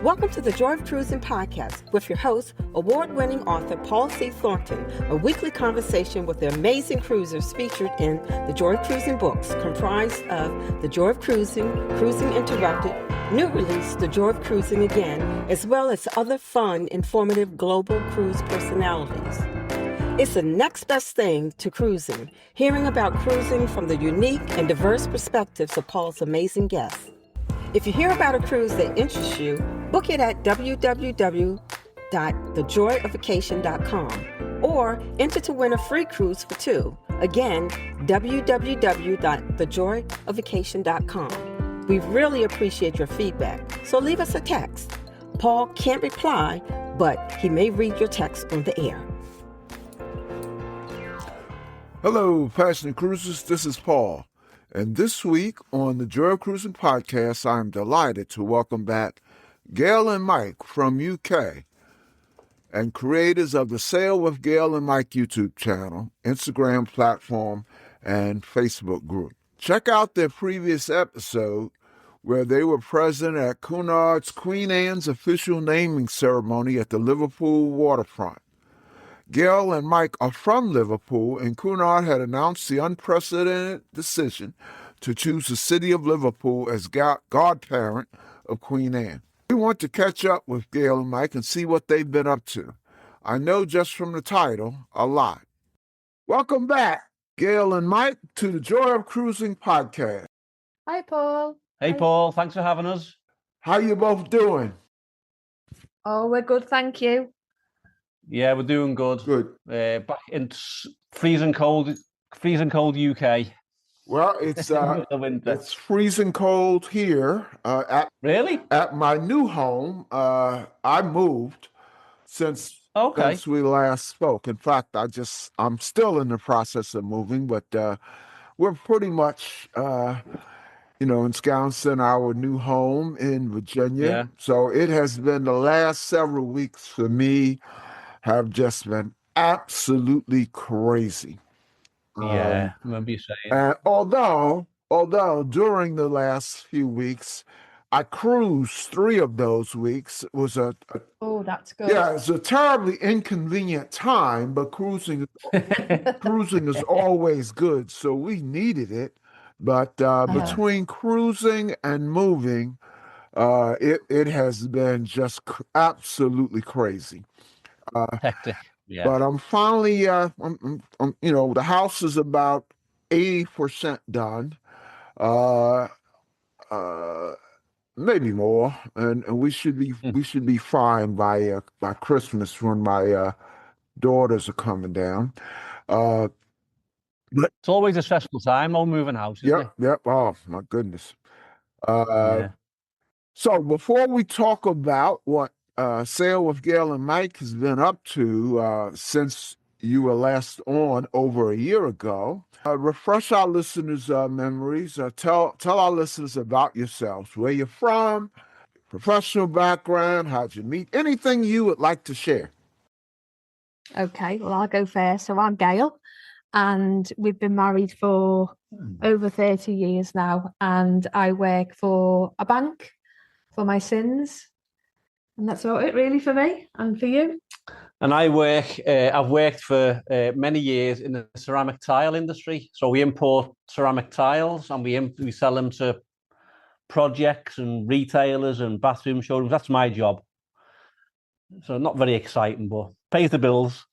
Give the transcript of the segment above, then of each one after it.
Welcome to the Joy of Cruising podcast with your host, award-winning author Paul C. Thornton, a weekly conversation with the amazing cruisers featured in the Joy of Cruising books, comprised of The Joy of Cruising, Cruising Interrupted, new release, The Joy of Cruising Again, as well as other fun, informative global cruise personalities. It's the next best thing to cruising, hearing about cruising from the unique and diverse perspectives of Paul's amazing guests. If you hear about a cruise that interests you, book it at www.thejoyofacation.com or enter to win a free cruise for two. Again, www.thejoyofacation.com. We really appreciate your feedback, so leave us a text. Paul can't reply, but he may read your text on the air. Hello, passionate cruisers. This is Paul. And this week on the Joy of Cruising podcast, I'm delighted to welcome back Gail and Mike from UK and creators of the Sail with Gail and Mike YouTube channel, Instagram platform, and Facebook group. Check out their previous episode where they were present at Cunard's Queen Anne's official naming ceremony at the Liverpool waterfront. Gail and Mike are from Liverpool, and Cunard had announced the unprecedented decision to choose the city of Liverpool as godparent of Queen Anne. We want to catch up with Gail and Mike and see what they've been up to. I know just from the title, a lot. Welcome back, Gail and Mike, to the Joy of Cruising podcast. Hi, Paul. Hey, Paul. Thanks for having us. How you both doing? Oh, we're good, thank you. Yeah, we're doing good. Good. Back in freezing cold UK. Well, it's winter. it's freezing cold here. Really? At my new home, I moved since we last spoke. In fact, I'm still in the process of moving, but we're pretty much ensconced in our new home in Virginia. Yeah. So it has been the last several weeks for me have just been absolutely crazy. Yeah, I remember you saying. Although during the last few weeks, I cruised 3 of those weeks. It was that's good. Yeah, it's a terribly inconvenient time, but cruising is always good, so we needed it. But between cruising and moving, it has been just absolutely crazy. Hectic. Yeah. But I'm finally, the house is about 80% done, maybe more, and we should be fine by Christmas when my daughters are coming down. But it's always a stressful time, though, moving house. Yep. Oh my goodness. Yeah. So before we talk about what Sail with Gail and Mike has been up to since you were last on over a year ago. Refresh our listeners' memories. Tell our listeners about yourselves, where you're from, professional background, how'd you meet, anything you would like to share. Okay, well, I'll go first. So I'm Gail, and we've been married for over 30 years now, and I work for a bank for my sins. And that's about it, really, for me and for you. And I've worked for many years in the ceramic tile industry. So we import ceramic tiles and we sell them to projects and retailers and bathroom showrooms. That's my job. So not very exciting, but pays the bills.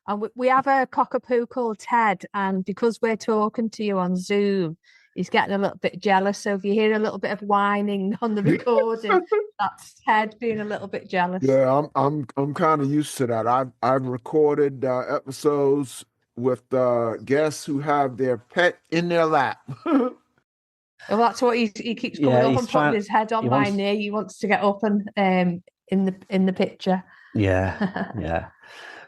And we have a cockapoo called Ted, and because we're talking to you on Zoom, he's getting a little bit jealous. So if you hear a little bit of whining on the recording, that's Ted being a little bit jealous. Yeah, I'm kind of used to that. I've recorded episodes with guests who have their pet in their lap. Well, that's what he keeps coming up and putting his head on my knee. He wants to get up and in the picture. Yeah, yeah.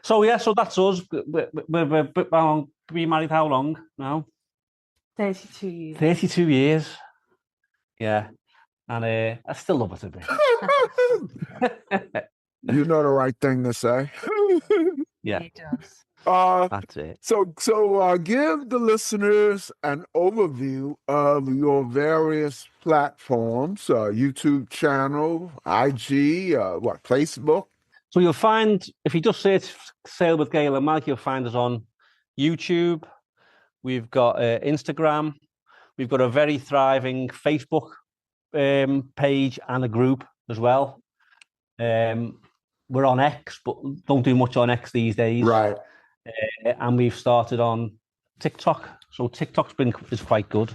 So that's us. We're been married how long now? 32 years. 32 years. Yeah. And I still love it a bit. You know the right thing to say. Yeah. He does. That's it. So give the listeners an overview of your various platforms, YouTube channel, IG, Facebook. So you'll find, if you just search Sail with Gail and Mike, you'll find us on YouTube. We've got Instagram. We've got a very thriving Facebook page and a group as well. We're on X, but don't do much on X these days. Right. And we've started on TikTok. So TikTok's is quite good.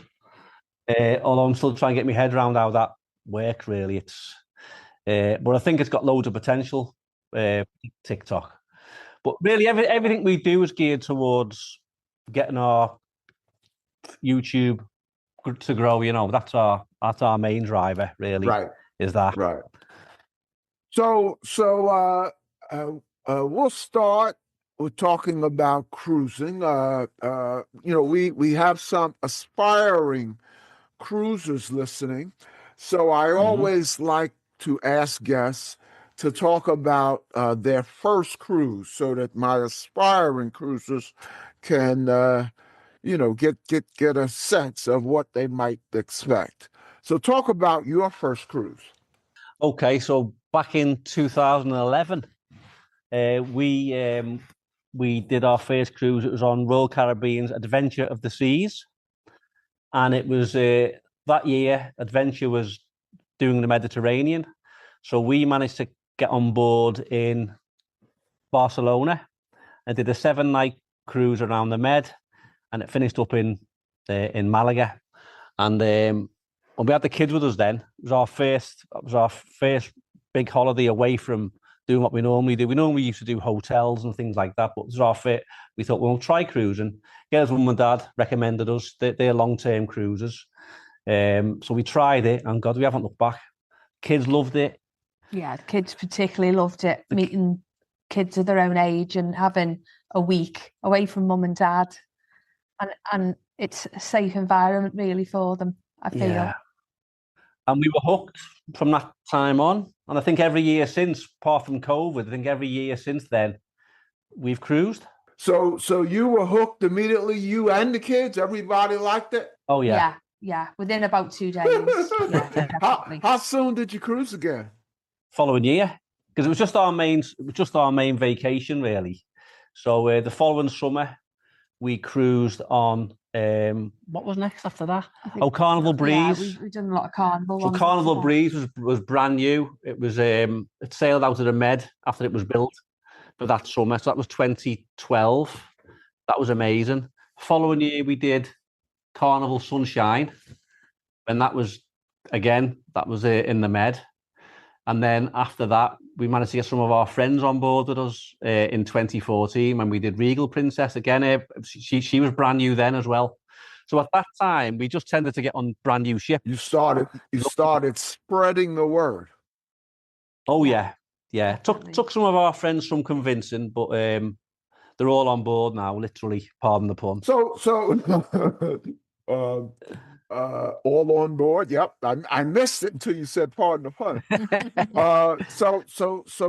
Although I'm still trying to get my head around how that works, really. But I think it's got loads of potential, TikTok. But really, everything we do is geared towards getting our YouTube to grow. You know, that's our main driver, really. Right. Is that right? So we'll start with talking about cruising. We have some aspiring cruisers listening, so I always like to ask guests to talk about their first cruise, so that my aspiring cruisers can get a sense of what they might expect. So talk about your first cruise. Okay, so back in 2011, we did our first cruise. It was on Royal Caribbean's Adventure of the Seas, and it was that year Adventure was doing the Mediterranean, so we managed to get on board in Barcelona and did a 7-night cruise around the Med, and it finished up in Malaga. And when we had the kids with us, then it was our first big holiday away from doing what we normally do. We normally used to do hotels and things like that, but it was our first. We thought, well, we'll try cruising. Gail's mum and dad recommended us. They're long-term cruisers. So we tried it, and God, we haven't looked back. Kids loved it. Yeah, kids particularly loved it. Meeting kids of their own age and having a week away from mum and dad. And it's a safe environment, really, for them, I feel. Yeah. And we were hooked from that time on. And I think every year since, apart from COVID, I think every year since then, we've cruised. So you were hooked immediately, you and the kids? Everybody liked it? Oh, yeah. Yeah. Within about 2 days. Yeah, definitely. How soon did you cruise again? Following year. Because it was just our main vacation, really. So the following summer, we cruised on what was next after that? Carnival Breeze. Yeah, we've done a lot of Carnival. So Carnival Breeze was brand new. It was it sailed out of the Med after it was built for that summer. So that was 2012. That was amazing. Following year we did Carnival Sunshine, and that was in the Med. And then after that, we managed to get some of our friends on board with us in 2014 when we did Regal Princess. Again, she was brand new then as well. So at that time, we just tended to get on brand new ships. You started spreading the word. Oh, yeah. Yeah. Took some of our friends some convincing, but they're all on board now, literally, pardon the pun. So all on board. Yep, I missed it until you said pardon the pun. So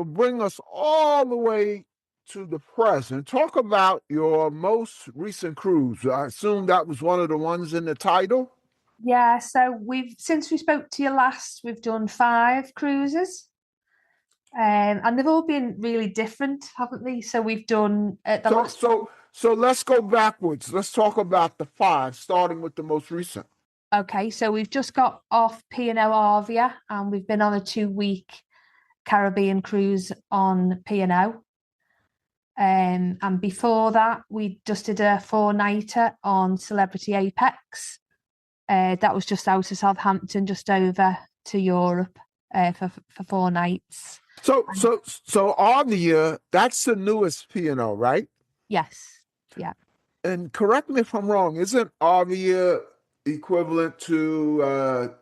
bring us all the way to the present. Talk about your most recent cruise. I assume that was one of the ones in the title. Yeah, so since we spoke to you last, we've done 5 cruises. And they've all been really different, haven't they? So we've done So let's go backwards. Let's talk about the 5, starting with the most recent. Okay, so we've just got off P&O Arvia, and we've been on a 2-week Caribbean cruise on P&O. And before that, we just did a 4-nighter on Celebrity Apex. That was just out of Southampton, just over to Europe for 4 nights. So Arvia, that's the newest P&O, right? Yes. Yeah. And correct me if I'm wrong, isn't Arvia equivalent to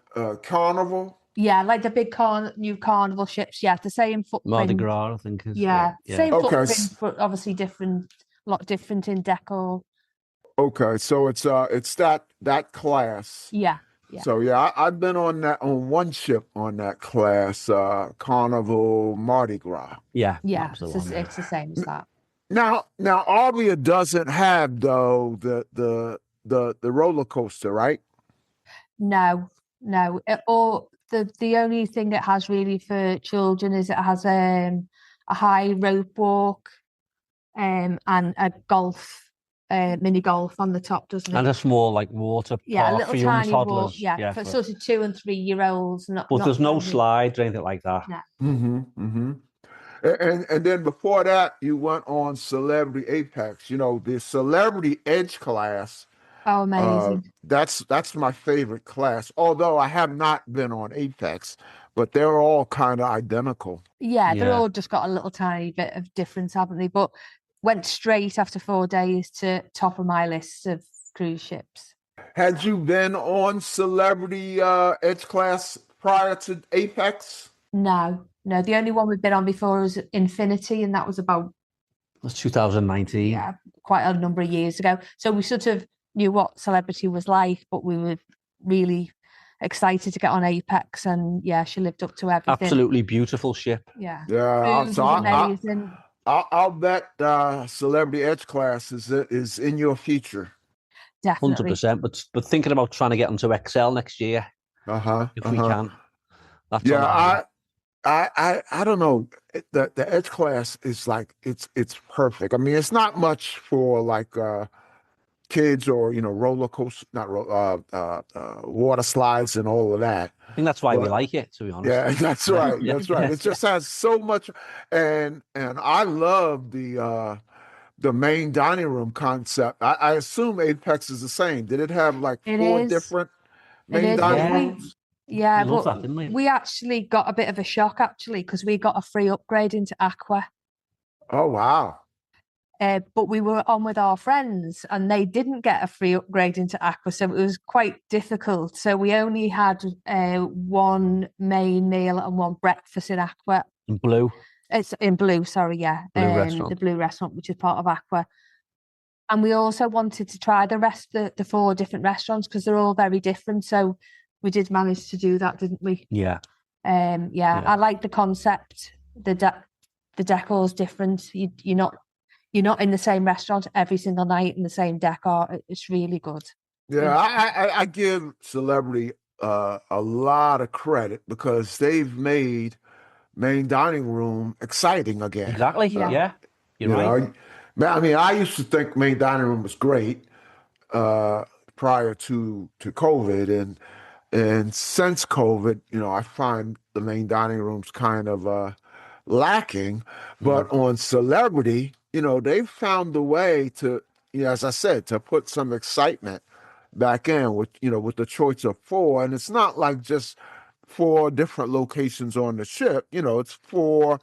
Carnival? Yeah, like the big new Carnival ships. Yeah, the same footprint. Mardi Gras, I think. Same footprint, but obviously a lot different in decor. Okay, so it's that class. Yeah. So I've been on one ship on that class, Carnival Mardi Gras. Yeah, it's the same as that. Now Arvia doesn't have though the roller coaster, right? No, no. Or the only thing it has really for children is it has a high rope walk and a golf mini golf on the top, doesn't And it? a small like water Yeah, a park little for young tiny walk. toddlers. Yeah, for sort of 2 and 3 year olds. But Not there's no really. slides or anything like that. No. Mm-hmm. Mm-hmm. And then before that, you went on Celebrity Apex. You know, the Celebrity Edge class. Oh, amazing. That's my favorite class. Although I have not been on Apex, but they're all kind of identical. Yeah, they're Yeah. all just got a little tiny bit of difference, haven't they? But went straight after 4 days to top of my list of cruise ships. Had you been on Celebrity Edge class prior to Apex? No, the only one we've been on before was Infinity, and that was about That's 2019. quite a number of years ago. So we sort of knew what Celebrity was like, but we were really excited to get on Apex, and yeah, she lived up to everything. Absolutely beautiful ship. Yeah. Yeah. Cruise So was amazing. I'll bet Celebrity Edge class is in your future. Definitely. 100%. But thinking about trying to get onto Excel next year if we can. That's Yeah, I don't know. The Edge class is like it's perfect. I mean, it's not much for like kids or roller coaster, not water slides and all of that. I think that's why we But- like it, to be honest. Yeah, that's right. Yeah. That's right. It just has so much, and I love the main dining room concept. I assume Apex is the same. Did it have like It 4 is. different It main is. dining Yeah. rooms? Yeah, We love but that, didn't we? we actually got a bit of a shock because we got a free upgrade into Aqua. Oh wow! But we were on with our friends and they didn't get a free upgrade into Aqua, so it was quite difficult. So we only had one main meal and one breakfast in Aqua. In blue. It's in Blue, sorry, yeah. Blue restaurant. The Blue restaurant, which is part of Aqua. And we also wanted to try the 4 different restaurants because they're all very different. So we did manage to do that, didn't we? Yeah. I like the concept. The decor's different. You're not in the same restaurant every single night in the same decor. It's really good. Yeah, I give Celebrity a lot of credit because they've made main dining room exciting again. Exactly. Yeah. Yeah. You're right. I mean, I used to think main dining room was great prior to COVID, and since COVID, I find the main dining rooms kind of lacking. But on Celebrity, they've found a way to, as I said, to put some excitement back in with the choice of 4, and it's not like just 4 different locations on the ship. It's 4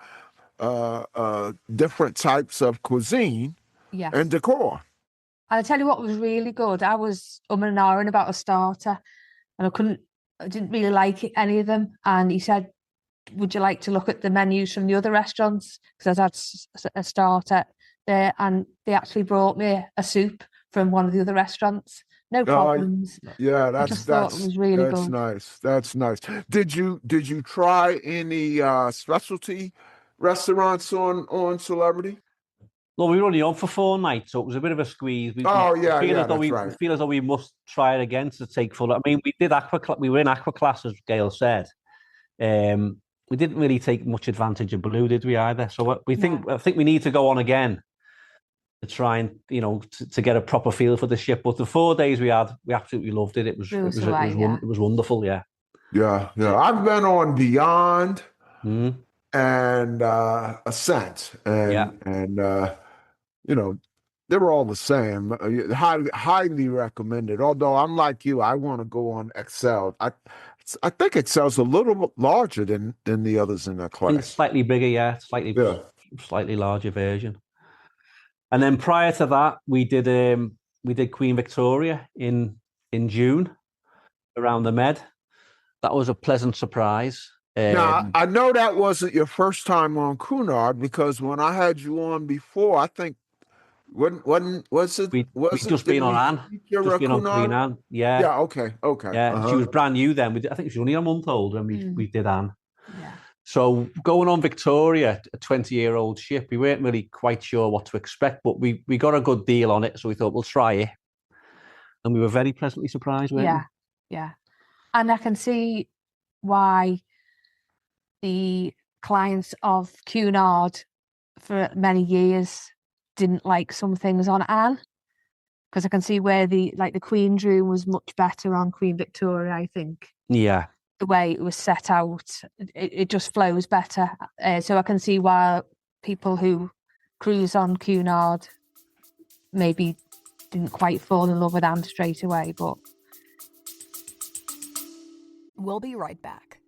different types of cuisine Yeah. and decor. And I tell you what was really good. I was and ahhing about a starter, and I didn't really like any of them. And he said, "Would you like to look at the menus from the other restaurants?" Because I'd had a starter there, and they actually brought me a soup from one of the other restaurants. No problems. Yeah, I just thought it was really that's good. nice. That's nice. Did you try any specialty restaurants on Celebrity? Well, we were only on for 4 nights, so it was a bit of a squeeze. We Yeah, feel as though that's we right. feel as though we must try it again to take full. I mean, we did we were in aqua class, as Gail said. We didn't really take much advantage of Blue, did we either? So I think we need to go on again to try and to get a proper feel for the ship. But the 4 days we had, we absolutely loved it. It was wonderful. Yeah. Yeah. I've been on Beyond Mm. and Ascent, and they were all the same. Highly recommended. Although I'm like you, I want to go on Excel. I think Excel's a little bit larger than the others in that I think class. it's slightly bigger, slightly larger version. And then prior to that, we did Queen Victoria in June around the Med. That was a pleasant surprise. Now, I know that wasn't your first time on Cunard because when I had you on before, I think was it? We'd just been on Anne. Just been on Queen Anne. Yeah. Yeah. Okay. Yeah. She was brand new then. I think she was only a month old when we did Anne. Yeah. So going on Victoria, a 20-year-old ship, we weren't really quite sure what to expect, but we got a good deal on it, so we thought we'll try it. And we were very pleasantly surprised, weren't we? Yeah. And I can see why the clients of Cunard for many years didn't like some things on Anne, because I can see where the Queen's room was much better on Queen Victoria, I think. Yeah. The way it was set out, it just flows better. So I can see why people who cruise on Cunard maybe didn't quite fall in love with Anne straight away, but... We'll be right back.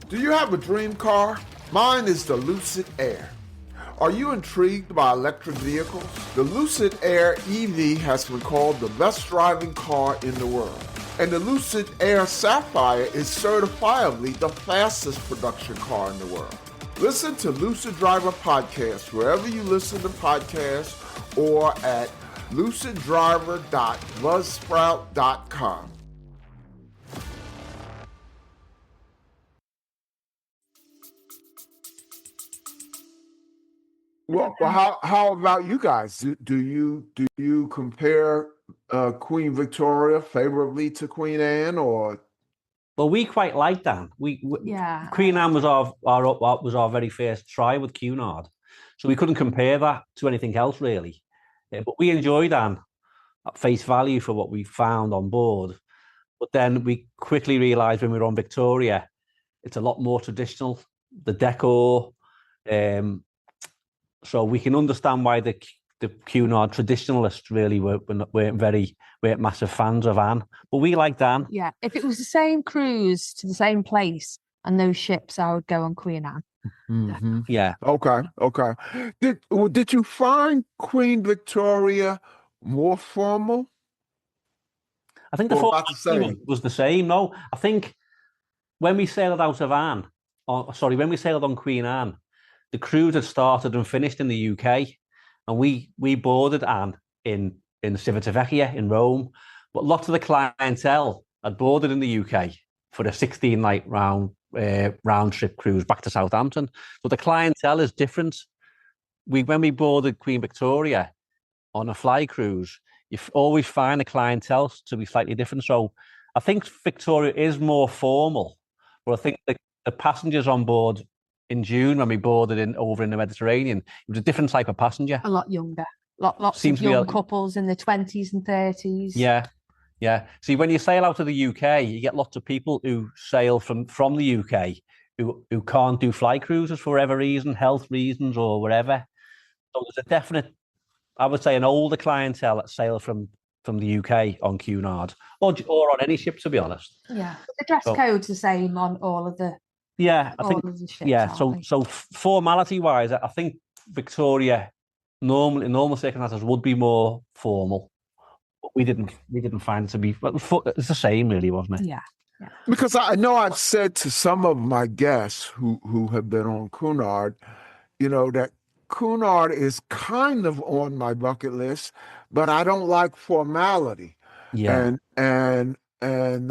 Do you have a dream car? Mine is the Lucid Air. Are you intrigued by electric vehicles? The Lucid Air EV has been called the best driving car in the world. And the Lucid Air Sapphire is certifiably the fastest production car in the world. Listen to Lucid Driver Podcast wherever you listen to podcasts or at luciddriver.buzzsprout.com. Well, how about you guys? Do you compare Queen Victoria favorably to Queen Anne, or? Well, we quite liked Anne. Queen Anne was our very first try with Cunard, so we couldn't compare that to anything else really. But we enjoyed Anne at face value for what we found on board. But then we quickly realised when we were on Victoria, it's a lot more traditional. The decor. So we can understand why the Cunard traditionalists really weren't massive fans of Anne, but we liked Anne. Yeah, if it was the same cruise to the same place and those ships, I would go on Queen Anne. Mm-hmm. Yeah. Okay. Did you find Queen Victoria more formal? I think the formal was the same. No, I think when we sailed out of Anne, when we sailed on Queen Anne, the cruise had started and finished in the UK, and we boarded Anne in Civitavecchia in Rome. But lots of the clientele had boarded in the UK for a 16-night round trip cruise back to Southampton. So the clientele is different. When we boarded Queen Victoria on a fly cruise, you always find the clientele to be slightly different. So I think Victoria is more formal, but I think the passengers on board in June when we boarded over in the Mediterranean, it was a different type of passenger. A lot younger. Lots of young couples in their 20s and 30s. Yeah. See, when you sail out of the UK, you get lots of people who sail from the UK who can't do fly cruises for whatever reason, health reasons or whatever. So there's a definite, I would say, an older clientele that sail from the UK on Cunard or on any ship, to be honest. Yeah, the dress code's the same on all of the. Yeah, I think. So formality-wise, I think Victoria, in normal circumstances, would be more formal. But we didn't find it to be. It's the same, really, wasn't it? Yeah. Because I know I've said to some of my guests who have been on Cunard, that Cunard is kind of on my bucket list, but I don't like formality. Yeah. And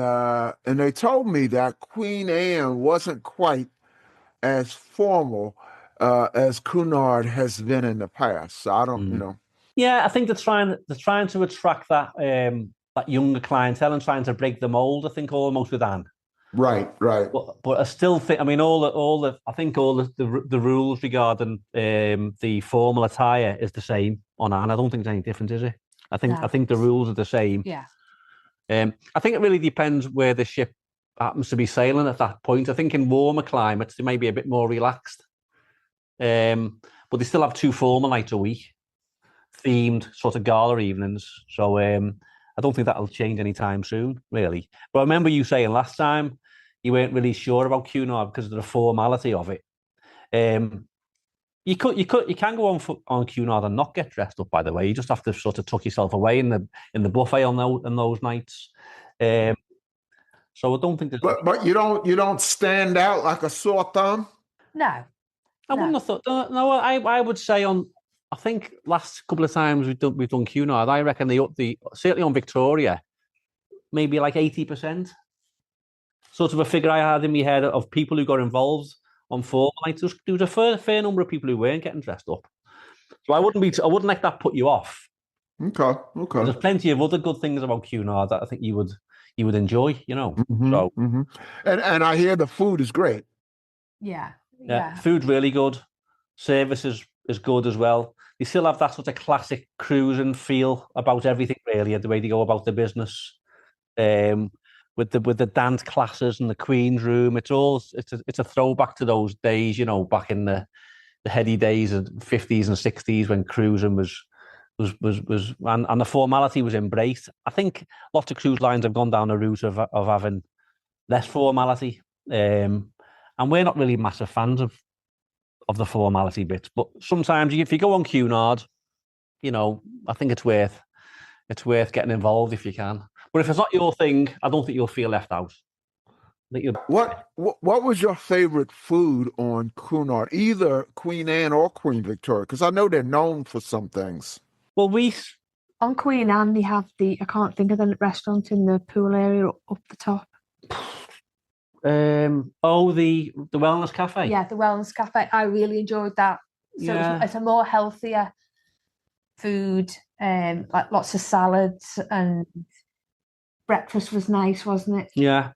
they told me that Queen Anne wasn't quite as formal as Cunard has been in the past. So I don't, Yeah, I think they're trying to attract that younger clientele and trying to break the mold. I think almost with Anne. Right. But I still think, I mean, all the rules regarding the formal attire is the same on Anne. I don't think there's any difference, is it? I think the rules are the same. Yeah. I think it really depends where the ship happens to be sailing at that point. I think in warmer climates they may be a bit more relaxed, but they still have 2 formal nights a week, themed sort of gala evenings. So I don't think that'll change anytime soon, really. But I remember you saying last time you weren't really sure about Cunard because of the formality of it. You can go on Cunard and not get dressed up. By the way, you just have to sort of tuck yourself away in the buffet on those nights. So I don't think there's. But you don't stand out like a sore thumb. No, I wouldn't have thought. No, I would say on I think last couple of times we've done Cunard, I reckon they up the certainly on Victoria, maybe like 80%. Sort of a figure I had in my head of people who got involved on four nights. There was a fair number of people who weren't getting dressed up. So I wouldn't let that put you off. Okay. There's plenty of other good things about Cunard that I think you would enjoy, you know. And I hear the food is great. Yeah. Food really good. Service is good as well. You still have that sort of classic cruising feel about everything, really, the way they go about the business. With the dance classes and the Queen's Room, it's a throwback to those days, you know, back in the heady days of 50s and 60s when cruising was and the formality was embraced. I think lots of cruise lines have gone down the route of having less formality, and we're not really massive fans of the formality bits. But sometimes if you go on Cunard, you know, I think it's worth getting involved if you can. But if it's not your thing, I don't think you'll feel left out. What was your favorite food on Cunard, either Queen Anne or Queen Victoria? Because I know they're known for some things. Well, on Queen Anne, they have I can't think of the restaurant in the pool area up the top. The Wellness Cafe. Yeah, the Wellness Cafe. I really enjoyed that. So it's a more healthier food, like lots of salads, and breakfast was nice, wasn't it? Yeah.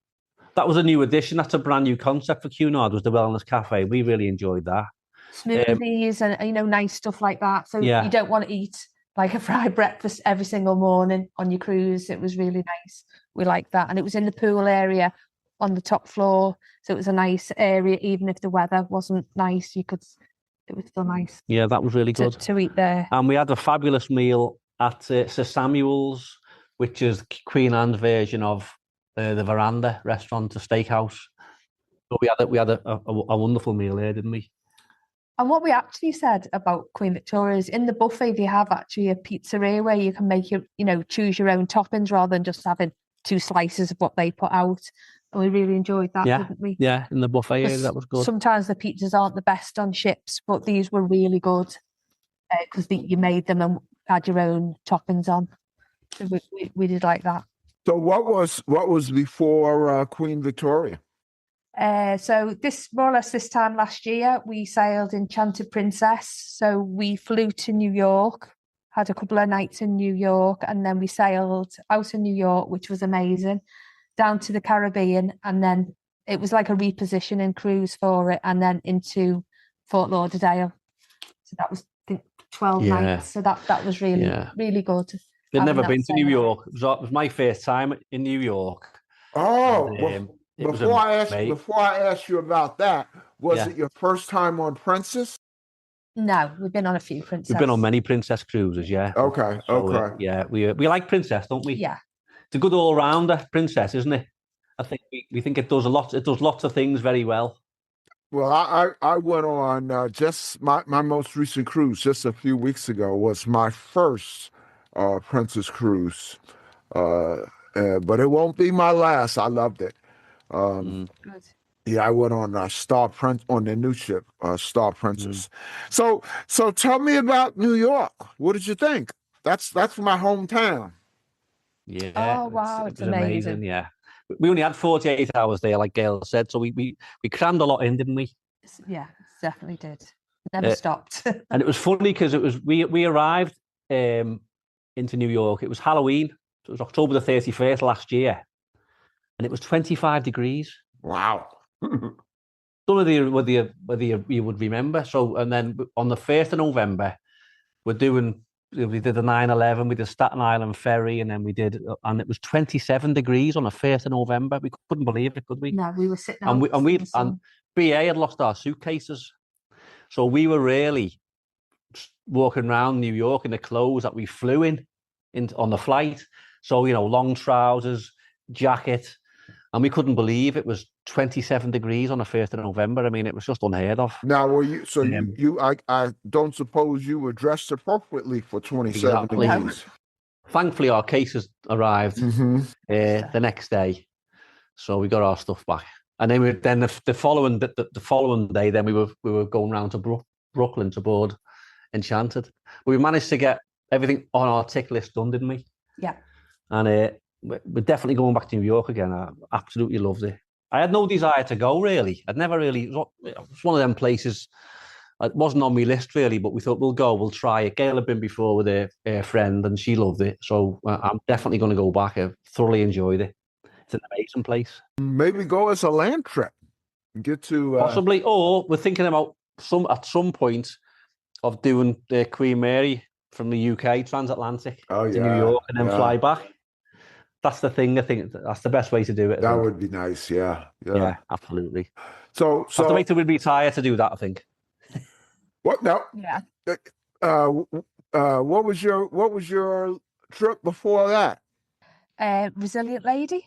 That was a new addition. That's a brand new concept for Cunard, was the Wellness Cafe. We really enjoyed that. Smoothies and, you know, nice stuff like that. So you don't want to eat like a fried breakfast every single morning on your cruise. It was really nice. We liked that. And it was in the pool area on the top floor. So it was a nice area. Even if the weather wasn't nice, it was still nice. Yeah, that was really good. To eat there. And we had a fabulous meal at Sir Samuel's, which is Queen Anne's version of the Veranda restaurant, a steakhouse. But we had a wonderful meal there, didn't we? And what we actually said about Queen Victoria is in the buffet they have actually a pizzeria where you can make choose your own toppings rather than just having 2 slices of what they put out. And we really enjoyed that, didn't we? Yeah, in the buffet area, that was good. Sometimes the pizzas aren't the best on ships, but these were really good because you made them and had your own toppings on. So we did like that. So what was before Queen Victoria? So more or less this time last year, we sailed Enchanted Princess. So we flew to New York, had a couple of nights in New York, and then we sailed out of New York, which was amazing, down to the Caribbean, and then it was like a repositioning cruise for it, and then into Fort Lauderdale. So that was, I think, 12 nights. So that was really, really good. I'd never been to New York. It was my first time in New York. Oh, before I ask you about that, was it your first time on Princess? No, we've been on a few Princess. We've been on many Princess cruises, yeah. Okay. We like Princess, don't we? Yeah. It's a good all-rounder, Princess, isn't it? I think we think it does a lot. It does lots of things very well. Well, I went on just my most recent cruise just a few weeks ago was my first Princess cruise, but it won't be my last. I loved it. Good. Yeah, I went on Star Prince on the new ship, Star Princess. So tell me about New York. What did you think? That's my hometown. Yeah. Oh wow, it's amazing. Yeah, we only had 48 hours there, like Gail said, so we crammed a lot in, didn't we? Yeah, definitely did. Never stopped. And it was funny because we arrived into New York. It was Halloween. So it was October the 31st last year, and it was 25 degrees. Wow. Don't know whether you would remember. So, and then on the 1st of November, we did the 9/11, we did Staten Island Ferry, and then and it was 27 degrees on the 1st of November. We couldn't believe it, could we? No, we were sitting out. And BA had lost our suitcases. So we were really walking around New York in the clothes that we flew in on the flight. So, long trousers, jacket, and we couldn't believe it was 27 degrees on the 1st of November. I mean, it was just unheard of. Now, were you? So I don't suppose you were dressed appropriately for 27 degrees. Thankfully, our cases arrived the next day, so we got our stuff back. And then the following day, then we were going round to Brooklyn to board enchanted. We managed to get everything on our tick list done, didn't we? Yeah. And we're definitely going back to New York again. I absolutely loved it. I had no desire to go, really. I'd never really... It was one of them places... It wasn't on my list, really, but we thought, we'll try it. Gail had been before with her friend, and she loved it. So I'm definitely going to go back. I thoroughly enjoyed it. It's an amazing place. Maybe go as a land trip and get to... Possibly. Or we're thinking about at some point of doing Queen Mary from the UK, transatlantic, to New York, and then fly back. That's the thing. I think that's the best way to do it. That would be nice. Yeah, absolutely. So I have to wait till we'd be tired to do that, I think. What now? Yeah. What was your trip before that? Resilient Lady.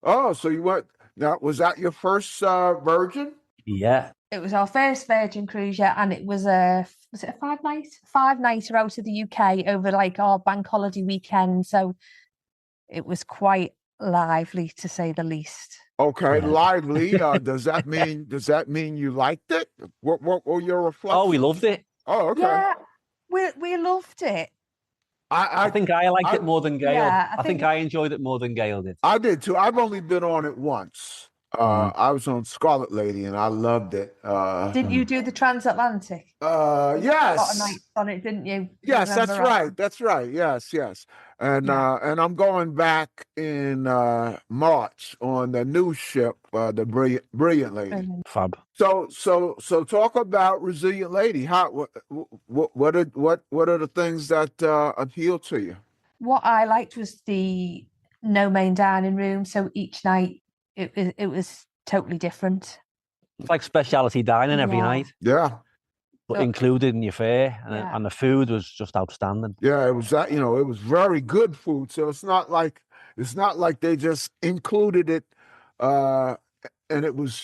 Oh, so you went now? Was that your first Virgin? Yeah. It was our first Virgin cruise, and it was a 5-nighter out of the UK over like our bank holiday weekend. So it was quite lively, to say the least. Okay, lively. Does that mean you liked it? What were your reflections? Oh, we loved it. Oh, okay. Yeah, we loved it. I think I liked it more than Gail. Yeah, I think I enjoyed it more than Gail did. I did too. I've only been on it once. I was on Scarlet Lady and I loved it. Didn't you do the transatlantic? Yes. A lot of nights on it, didn't you? Yes, that's right. That's right. Yes. And and I'm going back in March on the new ship, the Brilliant Lady. Fab. So talk about Resilient Lady. What are the things that appeal to you? What I liked was the no main dining room. So each night it was totally different. It's like specialty dining every night. Yeah. But included in your fare, and the food was just outstanding. Yeah, it was that. It was very good food. So it's not like they just included it, and it was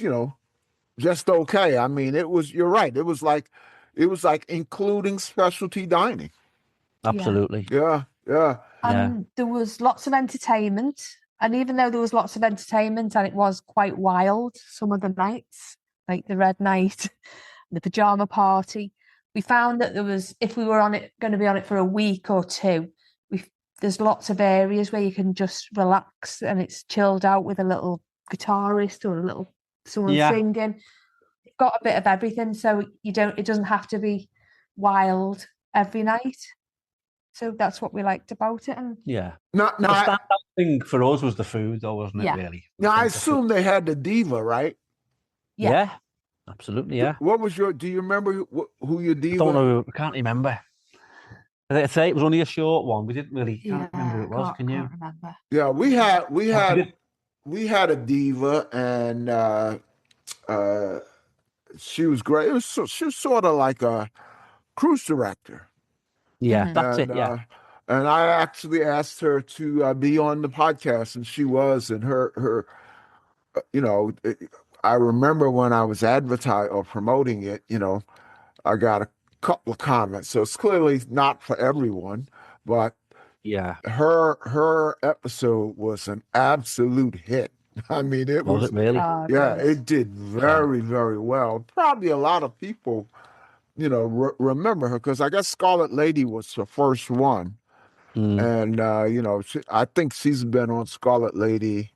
just okay. I mean, it was. You're right. It was like including specialty dining. Absolutely. Yeah. And there was lots of entertainment. And even though there was lots of entertainment and it was quite wild some of the nights, like the Red Night, the pajama party, we found that there was, if we were going to be on it for a week or two, there's lots of areas where you can just relax and it's chilled out with a little guitarist or someone singing. It's got a bit of everything, so it doesn't have to be wild every night. So that's what we liked about it. And the standout thing for us was the food, though, wasn't it? Really. Now I assume they had the diva, right? Yeah. Absolutely. Yeah. What was do you remember who your diva? I don't know. I can't remember. I say it was only a short one. We didn't really can't remember who it was. Can you? Remember. Yeah, we had a diva, and she was great. She was sort of like a cruise director. Yeah, that's it. Yeah. And I actually asked her to be on the podcast, and she was. And her I remember when I was advertising or promoting it, I got a couple of comments. So it's clearly not for everyone, but her episode was an absolute hit. I mean, it was it really? It did very, very well. Probably a lot of people, remember her because I guess Scarlet Lady was the first one. And, I think she's been on Scarlet Lady.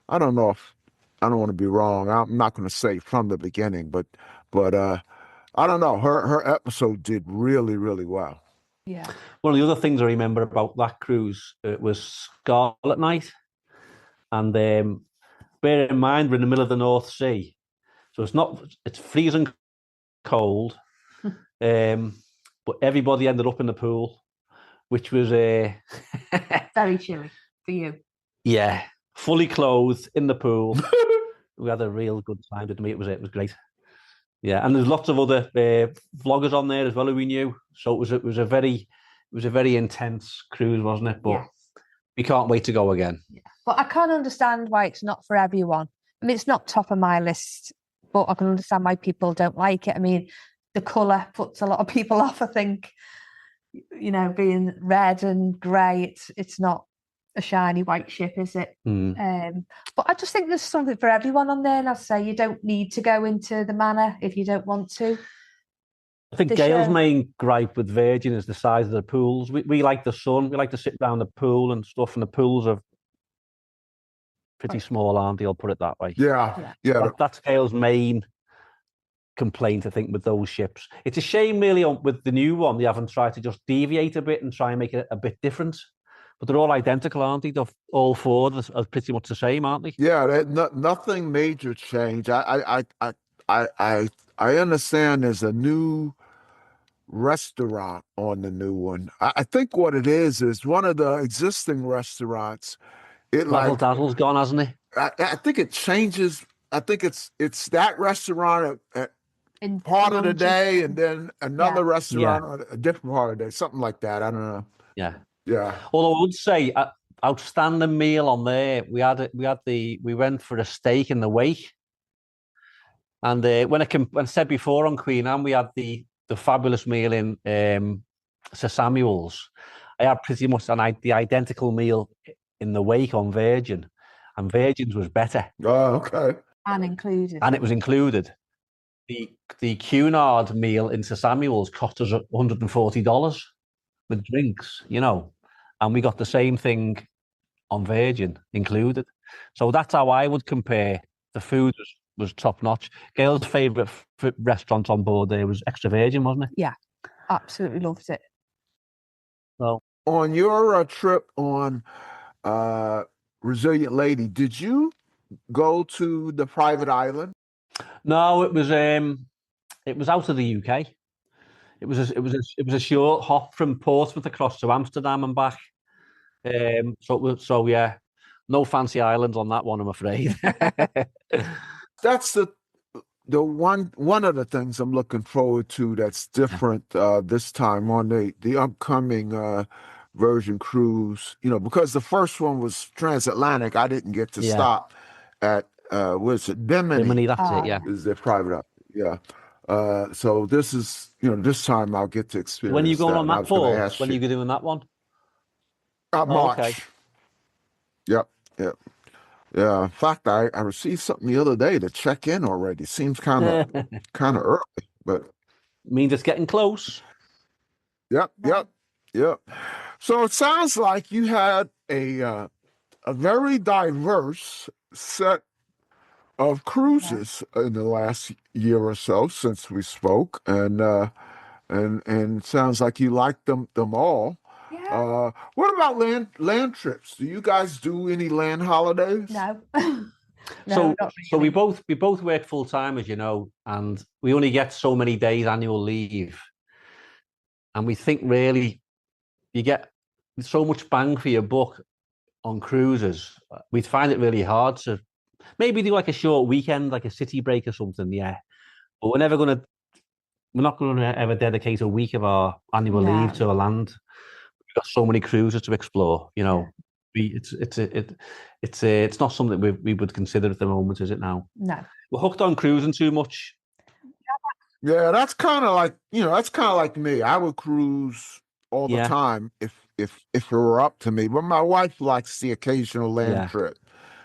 I don't know if, I don't want to be wrong. I'm not going to say from the beginning, but I don't know. Her episode did really, really well. Yeah. One of the other things I remember about that cruise was Scarlet Night. And bear in mind, we're in the middle of the North Sea. So it's freezing cold. But everybody ended up in the pool, which was very chilly for you. Yeah. Fully clothed in the pool. We had a real good time, didn't we? It was great. Yeah, and there's lots of other vloggers on there as well who we knew. So it was a very intense cruise, wasn't it? But we can't wait to go again. Yeah. But I can't understand why it's not for everyone. I mean, it's not top of my list, but I can understand why people don't like it. I mean, the colour puts a lot of people off, I think. Being red and grey, it's not a shiny white ship, is it? But I just think there's something for everyone on there. And I say you don't need to go into the manor if you don't want to. I think The Gail's show. main gripe with Virgin is the size of the pools. We like the sun. We like to sit down the pool and stuff, and the pools are pretty small, aren't they? I'll put it that way. Yeah, yeah. That's Gail's main complaint, I think, with those ships. It's a shame, really, with the new one, they haven't tried to just deviate a bit and try and make it a bit different. But they're all identical, aren't they? All four are pretty much the same, aren't they? Yeah, nothing major change. I understand there's a new restaurant on the new one. I think what it is one of the existing restaurants. It Razzle like Dazzle's gone, hasn't it? I think it changes. I think it's that restaurant at In part of the lunches. day, and then another restaurant Yeah. on a different part of the day, something like that. I don't know. Yeah. Yeah. Although I would say, outstanding meal on there. We went for a steak in the wake, and when I said before on Queen Anne, we had the fabulous meal in Sir Samuel's. I had pretty much the identical meal in the wake on Virgin, and Virgin's was better. Oh, okay. And included. And it was included. The Cunard meal in Sir Samuel's cost us $140 with drinks, and we got the same thing on Virgin included. So that's how I would compare. The food was top notch. Gail's favourite restaurant on board there was Extra Virgin, wasn't it? Yeah, absolutely loved it. Well, on your trip on Resilient Lady, did you go to the private island? No, it was out of the UK. It was a short hop from Portsmouth across to Amsterdam and back. So yeah, no fancy islands on that one, I'm afraid. That's the one of the things I'm looking forward to that's different this time on the upcoming Virgin cruise. Because the first one was transatlantic, I didn't get to stop at what's it, Bimini? Bimini, that's it. Yeah. Is their private? Yeah. So this is this time I'll get to experience. When are you going on that for? When are you you doing that one? March. Okay. Yep. Yeah. In fact, I received something the other day to check in already. Seems kind of early, but means it's getting close. Yep. So it sounds like you had a very diverse set of cruises in the last year or so since we spoke, and it sounds like you liked them all. Yeah. What about land trips? Do you guys do any land holidays? No. So not we really. both work full time, as you know, and we only get so many days annual leave. And we think really you get so much bang for your buck on cruises. We'd find it really hard to maybe do like a short weekend, like a city break or something, yeah. But we're not gonna ever dedicate a week of our annual leave to a land. We've got so many cruises to explore, It's not something we would consider at the moment, is it now? No. We're hooked on cruising too much. Yeah, that's kind of like me. I would cruise all the time if it were up to me. But my wife likes the occasional land trip.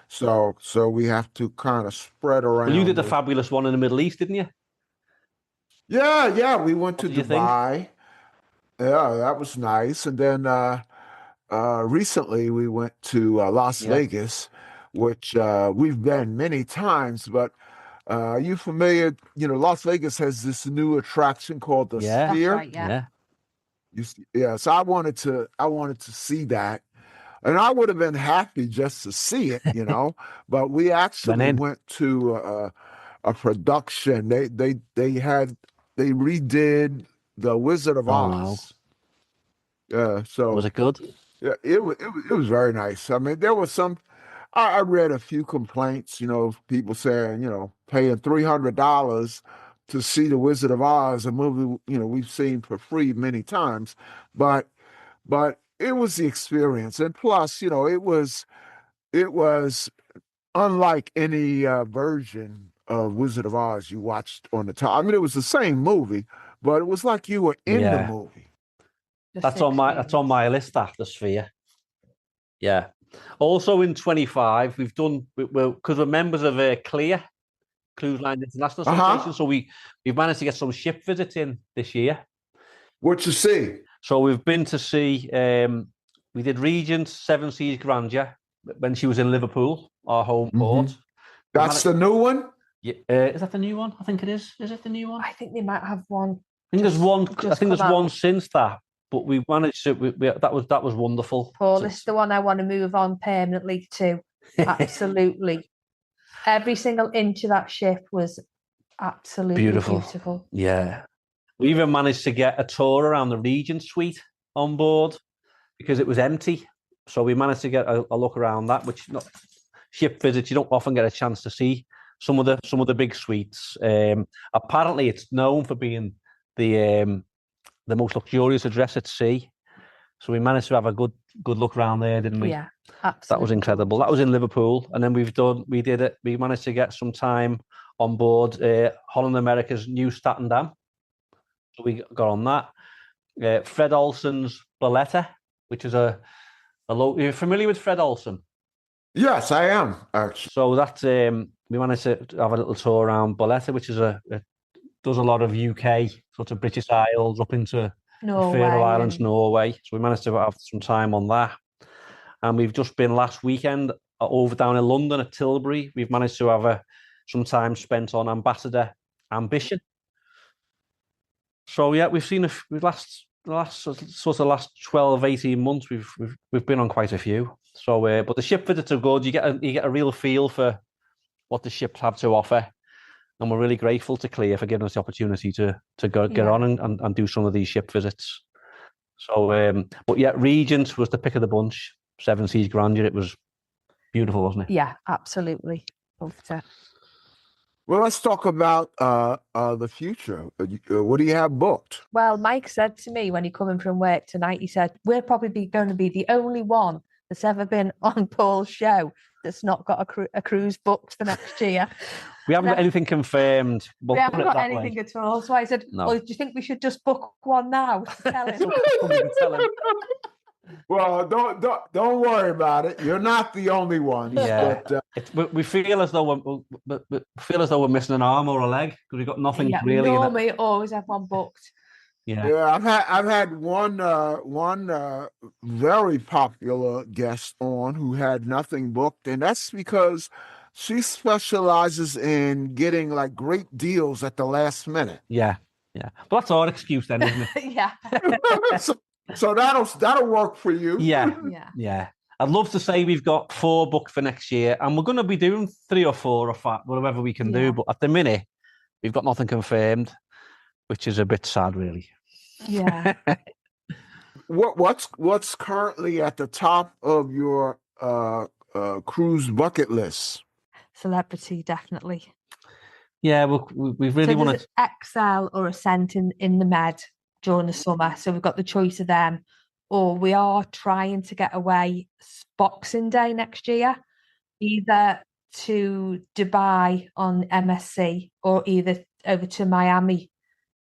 So we have to kind of spread around. Well, you did a fabulous one in the Middle East, didn't you? Yeah. We went to What did you Dubai. think? Yeah, that was nice. And then recently we went to Las Vegas, which we've been many times. But are you familiar? Las Vegas has this new attraction called the Sphere. That's right, Yeah. So I wanted to see that, and I would have been happy just to see it, But we actually went to a production. They redid The Wizard of Oz. Wow. Yeah. So was it good? Yeah, it was very nice. I mean, there was some. I read a few complaints. People saying, paying $300 to see The Wizard of Oz, a movie we've seen for free many times, but it was the experience, and plus, it was unlike any version of Wizard of Oz you watched on the top. I mean, it was the same movie, but it was like you were in the movie. That's on my list, the Sphere. Yeah. Also in 25, we've done, because we're members of Clear, Cruise Line International Uh-huh. Association. So we've managed to get some ship visits in this year. What you see? So we've been to see. We did Regent Seven Seas Grandeur when she was in Liverpool, our home port. That's the new one? Yeah, is that the new one? I think it is. Is it the new one? I think they might have one. I think there's one. I think there's come one out. since that, but we managed to. That was wonderful. Paul, it's the one I want to move on permanently to. Absolutely, every single inch of that ship was absolutely beautiful. Yeah, we even managed to get a tour around the Regent Suite on board because it was empty. So we managed to get a look around that, which not ship visits you don't often get a chance to see. Some of the big suites. Apparently, it's known for being the most luxurious address at sea. So we managed to have a good look around there, didn't we? Yeah, absolutely. That was incredible. That was in Liverpool, and then we managed to get some time on board Holland America's new Staten Dam. So we got on that. Fred Olsen's Barletta, which is a you're familiar with Fred Olsen? Yes, I am, actually. So that's we managed to have a little tour around Barletta, which is does a lot of UK sort of British Isles up into Norway, the Faroe Islands, Norway. So we managed to have some time on that. And we've just been last weekend over down in London at Tilbury. We've managed to have some time spent on Ambassador Ambition. So yeah, we've seen the last 12, 18 months. We've been on quite a few. So, but the ship visits are good. You get a real feel for what the ships have to offer, and we're really grateful to Clear for giving us the opportunity to get on and do some of these ship visits. So, but yeah, Regent was the pick of the bunch. Seven Seas Grandeur. It was beautiful, wasn't it? Yeah, absolutely. Loved it. Well, let's talk about the future. What do you have booked? Well, Mike said to me when he come in from work tonight, he said, we're probably going to be the only one that's ever been on Paul's show that's not got a cruise booked for next year. We haven't got anything confirmed. We haven't got anything at all. So I said, no. Well, do you think we should just book one now? Tell him. Well, don't worry about it. You're not the only one. Yeah, but, we feel as though we're missing an arm or a leg because we've got nothing really. Normally, always have one booked. Yeah. I've had one very popular guest on who had nothing booked, and that's because she specializes in getting like great deals at the last minute. Yeah. But that's our excuse then, isn't it? Yeah. So that'll work for you. Yeah. I'd love to say we've got 4 booked for next year, and we're going to be doing 3 or 4 or 5, whatever we can do. But at the minute, we've got nothing confirmed, which is a bit sad, really. Yeah. What's currently at the top of your cruise bucket list? Celebrity, definitely. Yeah, we really want to Excel or Ascent in the Med during the summer, so we've got the choice of them, or we are trying to get away Boxing Day next year, either to Dubai on MSC or either over to Miami,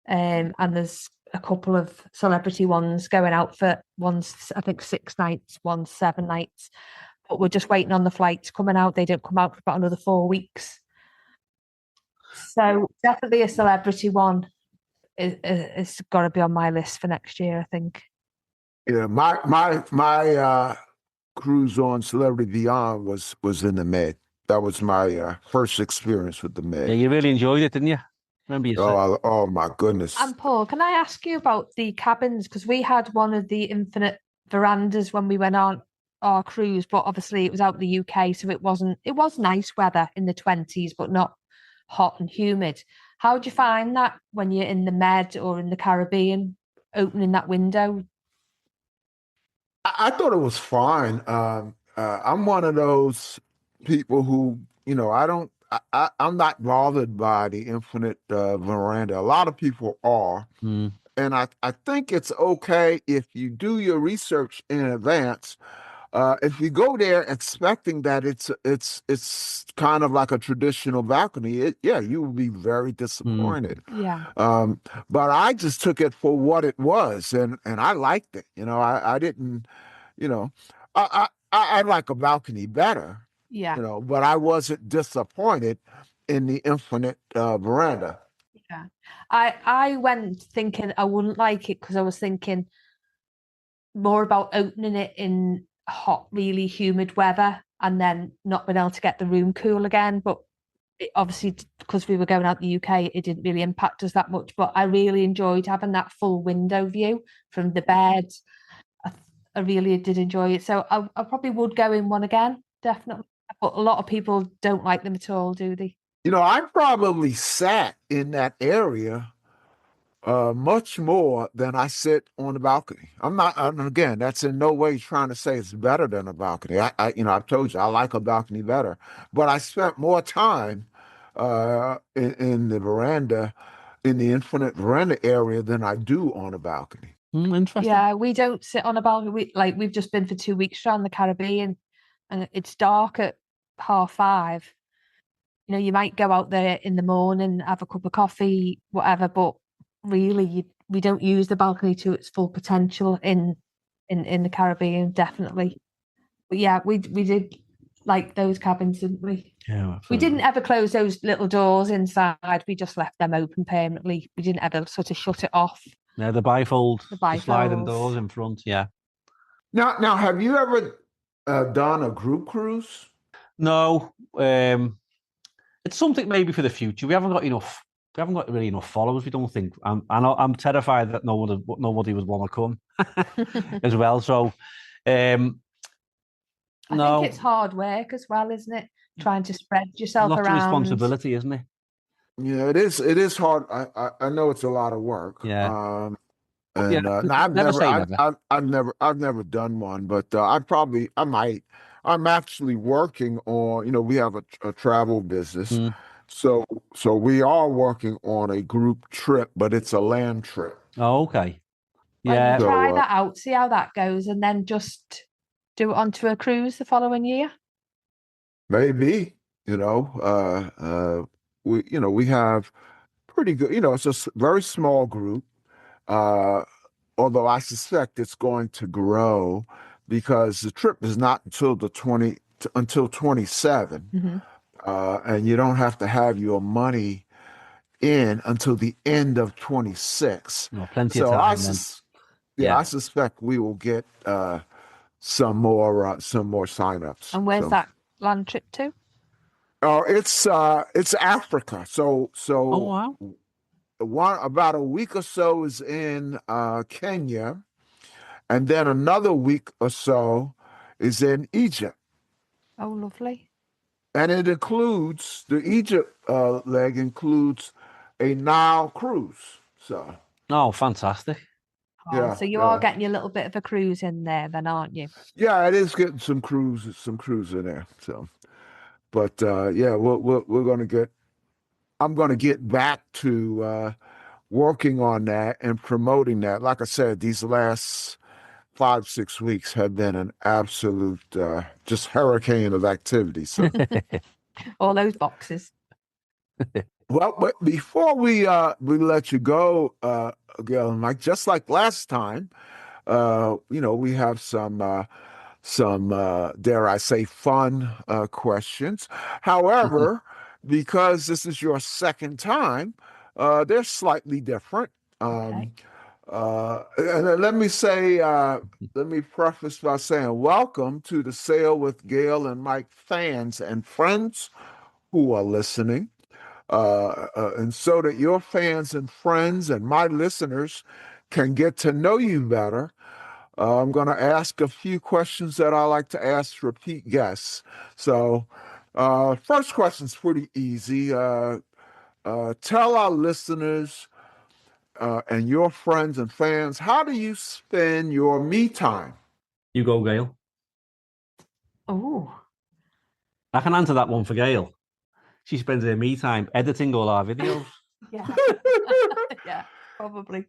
and there's a couple of celebrity ones going out for one's I think 6 nights, one's 7 nights, but we're just waiting on the flights coming out. They don't come out for about another 4 weeks, so definitely a celebrity one. It's got to be on my list for next year, I think. Yeah, my cruise on Celebrity Beyond was in the Med. That was my first experience with the Med. Yeah, you really enjoyed it, didn't you? Remember you said? Oh my goodness. And Paul, can I ask you about the cabins? Because we had one of the infinite verandas when we went on our cruise, but obviously it was out in the UK, so it was nice weather in the 20s, but not hot and humid. How do you find that when you're in the Med or in the Caribbean, opening that window? I thought it was fine. I'm one of those people who, I'm not bothered by the infinite veranda. A lot of people are. Mm. And I think it's okay if you do your research in advance. If you go there expecting that it's kind of like a traditional balcony, you will be very disappointed. Yeah. But I just took it for what it was, and I liked it. I didn't, I like a balcony better. Yeah. But I wasn't disappointed in the infinite veranda. Yeah. I went thinking I wouldn't like it because I was thinking more about opening it in hot, really humid weather and then not being able to get the room cool again. But obviously, because we were going out the UK, it didn't really impact us that much. But I really enjoyed having that full window view from the bed. I really did enjoy it. So I probably would go in one again, definitely. But a lot of people don't like them at all, do they? I probably sat in that area much more than I sit on the balcony. I'm not, and again, that's in no way trying to say it's better than a balcony. I've told you I like a balcony better, but I spent more time in the veranda, in the infinite veranda area than I do on a balcony. Interesting. Yeah, we don't sit on a balcony. We've just been for 2 weeks around the Caribbean, and it's dark at 5:30. You might go out there in the morning, have a cup of coffee, whatever, but really we don't use the balcony to its full potential in the Caribbean, definitely. But yeah, we did like those cabins, didn't we? Yeah, We didn't ever close those little doors inside. We just left them open permanently. We didn't ever sort of shut it off. Yeah, the bifold, the sliding bifolds. doors in front. Yeah. Now, have you ever done a group cruise? No, it's something maybe for the future. We haven't got enough. We haven't got really enough followers. We don't think. I'm terrified that nobody would want to come as well. So, I no, think it's hard work as well, isn't it? Trying to spread yourself lots of around. responsibility, isn't it? Yeah, it is. It is hard. I know it's a lot of work. Yeah. And Yeah, I've never say never, never. I've never done one, but I might. I'm actually working on. We have a travel business, Mm. so we are working on a group trip, but it's a land trip. Oh, okay. Well, Yeah. you try So, that out, see how that goes, and then just do it onto a cruise the following year. maybe we have pretty good. It's a very small group. Uh, Although I suspect it's going to grow because the trip is not until 27, Mm-hmm. and you don't have to have your money in until the end of 26. No, plenty of So time then. I Yeah. suspect we will get some more signups. And where's that land trip to? Oh, it's Africa. Oh, So wow. about a week or so is in Kenya. And then another week or so is in Egypt. Oh, lovely. And it includes, the Egypt leg includes a Nile cruise. So, Oh, fantastic. yeah. So you are getting your little bit of a cruise in there then, aren't you? Yeah, it is getting some cruise in there. So, but yeah, we're going to I'm going to get back to working on that and promoting that. Like I said, these last 5-6 weeks have been an absolute just hurricane of activity. So, All those boxes. well, but before we let you go, Gail and Mike, just like last time, we have some dare I say fun questions. However, because this is your second time, they're slightly different. Okay. And let me preface by saying, welcome to the Sail with Gail and Mike fans and friends who are listening. And so that your fans and friends and my listeners can get to know you better, I'm going to ask a few questions that I like to ask repeat guests. So, first question's pretty easy. Tell our listeners and your friends and fans, how do you spend your me time? You go, Gail. Oh, I can answer that one for Gail. She spends her me time editing all our videos. yeah. Yeah, probably.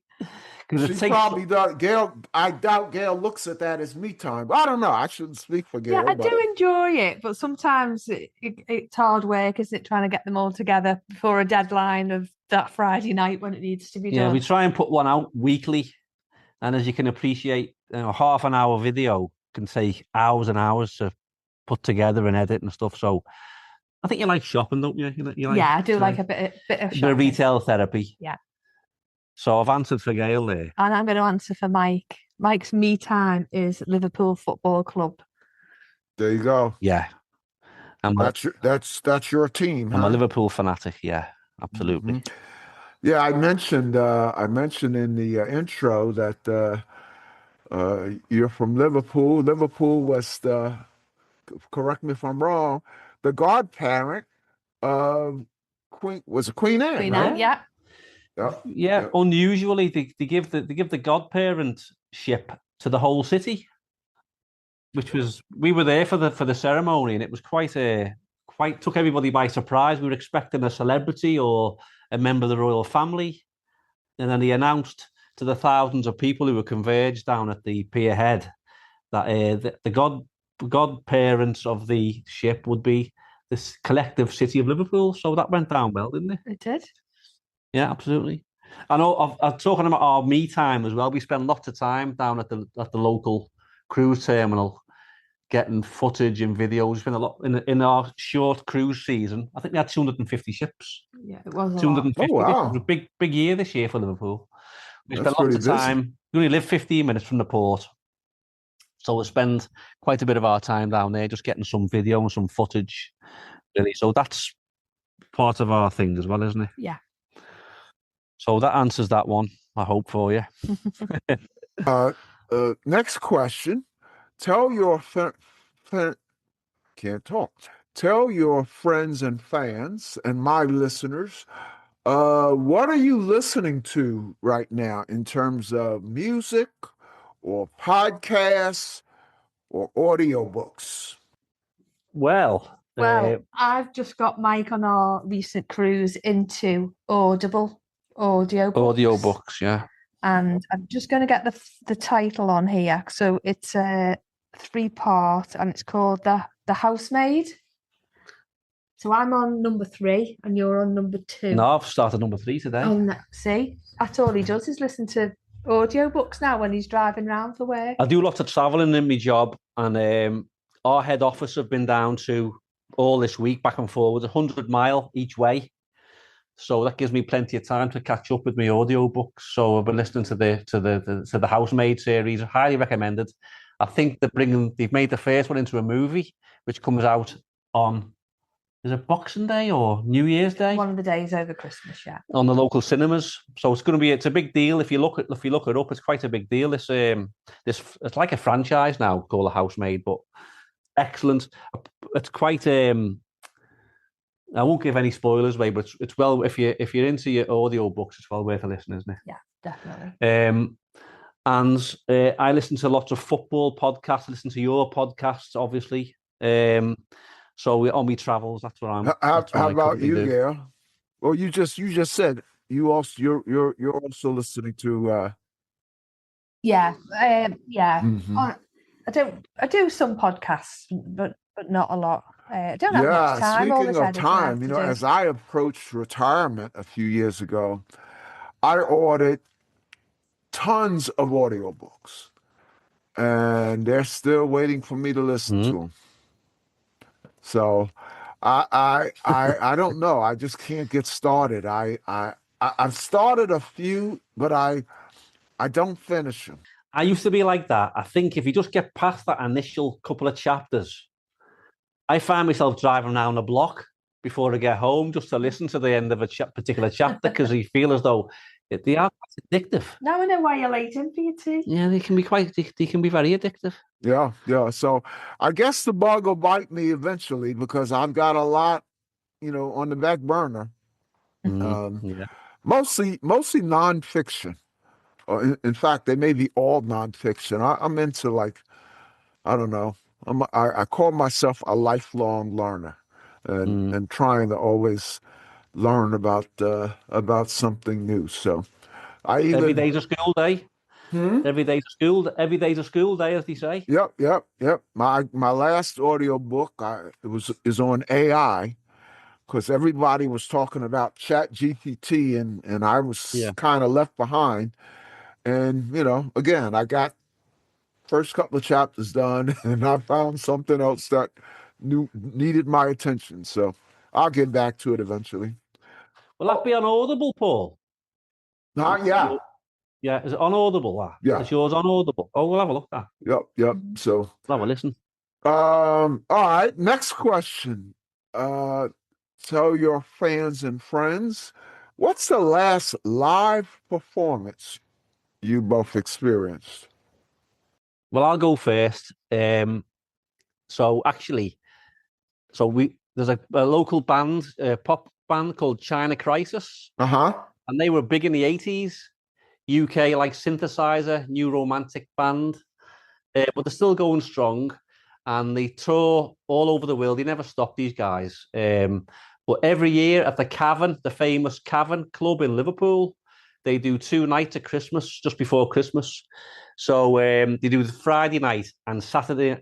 She probably does. Gail, I doubt Gail looks at that as me time. I don't know. I shouldn't speak for Gail. Yeah, I do enjoy it, but sometimes it's hard work, isn't it, trying to get them all together before a deadline of that Friday night when it needs to be Yeah, done. we try and put one out weekly. And as you can appreciate, half an hour video can take hours and hours to put together and edit and stuff. So I think you like shopping, don't you? You like, Yeah, I do you like a bit of a bit of shopping. retail therapy. Yeah. So I've answered for Gail there. And I'm going to answer for Mike. Mike's me time is Liverpool Football Club. There you go. Yeah. I'm a, That's your team, I'm a huh? Liverpool fanatic. Yeah, absolutely. Mhm. Yeah, I mentioned in the intro that you're from Liverpool. Liverpool was correct me if I'm wrong, the godparent of Queen Anne, Queen right? Anne, yeah. Yep. Yeah, Yep. unusually they give the godparentship to the whole city, which was we were there for the ceremony, and it was quite took everybody by surprise. We were expecting a celebrity or a member of the royal family, and then he announced to the thousands of people who were converged down at the pier head that the godparents of the ship would be this collective city of Liverpool. So that went down well, didn't it? It did. Yeah, absolutely. I know. I'm talking about our me time as well. We spend lots of time down at the local cruise terminal, getting footage and videos. We spent a lot in our short cruise season. I think we had 250 ships. Yeah, it was a lot. 250. Oh, It wow. was a big year this year for Liverpool. We That's spent lots pretty of busy. time. We only live 15 minutes from the port, so we spend quite a bit of our time down there, just getting some video and some footage. Really, so that's part of our thing as well, isn't it? Yeah. So that answers that one, I hope, for you. Next question. Tell your can't talk. Tell your friends and fans and my listeners, what are you listening to right now in terms of music or podcasts or audiobooks? Well, Well, I've just got Mike on our recent cruise into Audible audiobooks. yeah. And I'm just going to get the title on here. So it's a 3-part, and it's called the Housemaid. So I'm on number 3, and you're on number 2. No, I've started number 3 today. Oh, no, see, that's all he does is listen to audiobooks now when he's driving around for work. I do lots of travelling in my job, and our head office have been down to all this week, back and forward, 100-mile each way. So that gives me plenty of time to catch up with my audiobooks. So I've been listening to the Housemaid series. Highly recommended. I think they've made the first one into a movie, which comes out on, is it Boxing Day or New Year's Day? One of the days over Christmas, yeah. On the local cinemas. So it's a big deal. If you look it up, it's quite a big deal. It's like a franchise now called The Housemaid, but excellent. It's quite I won't give any spoilers away, but it's well, if you're into your audio books, it's well worth a listen, isn't it? Yeah, definitely. And I listen to lots of football podcasts. I listen to your podcasts, obviously. So on my travels, that's what I'm. How I about you, do. Gail? Well, you just said you're also listening to. Yeah. Mhm. I do some podcasts, but not a lot. I don't have much time. All Speaking this of editing I have time, to do. as I approached retirement a few years ago, I ordered tons of audiobooks, and they're still waiting for me to listen to them. So I don't know. I just can't get started. I've started a few, but I don't finish them. I used to be like that. I think if you just get past that initial couple of chapters, I find myself driving around the block before I get home just to listen to the end of a particular chapter because you feel as though they are quite addictive. Now I know why you're late in for your tea. Yeah, they can be very addictive. Yeah. So I guess the bug will bite me eventually because I've got a lot, on the back burner. Yeah. Mostly nonfiction. In fact, they may be all nonfiction. I'm into I don't know. I call myself a lifelong learner, and trying to always learn about something new. So Every day's a school day. Every day's a school day, as they say. Yep. My last audio book is on AI because everybody was talking about Chat GPT and I was kind of left behind. And again, I got first couple of chapters done, and I found something else that needed my attention. So I'll get back to it eventually. Will that be on Audible, Paul? Yeah. Yeah, is it on Audible? That? Yeah. Is yours on Audible? Oh, we'll have a look at that. Yep. So, We'll have a listen. all right. Next question. Tell your fans and friends, what's the last live performance you both experienced? Well, I'll go first. So actually, there's a local band, pop band called China Crisis, Uh-huh. and they were big in the 80s. UK like synthesizer, new romantic band, but they're still going strong, and they tour all over the world. They never stop, these guys. But every year at the Cavern, the famous Cavern Club in Liverpool, they do 2 nights at Christmas, just before Christmas. So they do the Friday night and Thursday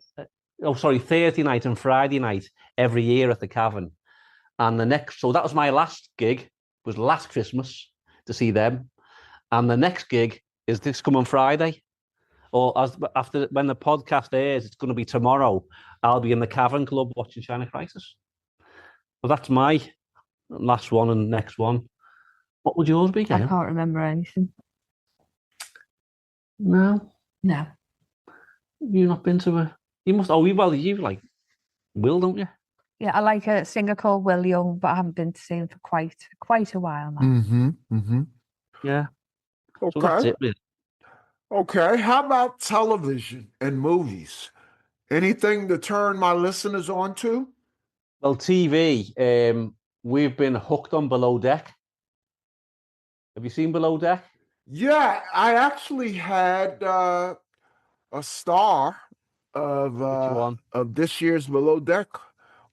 night and Friday night every year at the Cavern. And so that was my last gig, was last Christmas to see them. And the next gig is this coming Friday. Or after when the podcast airs, it's going to be tomorrow. I'll be in the Cavern Club watching China Crisis. So that's my last one and next one. What would yours be, Gail? I can't remember anything. No. No. You've not been to a... You must... Oh, well, you like Will, don't you? Yeah, I like a singer called Will Young, but I haven't been to see him for quite a while now. Mm-hmm. Yeah. Okay. So that's it, really. Okay. How about television and movies? Anything to turn my listeners on to? Well, TV, we've been hooked on Below Deck. Have you seen Below Deck? Yeah, I actually had a star of this year's Below Deck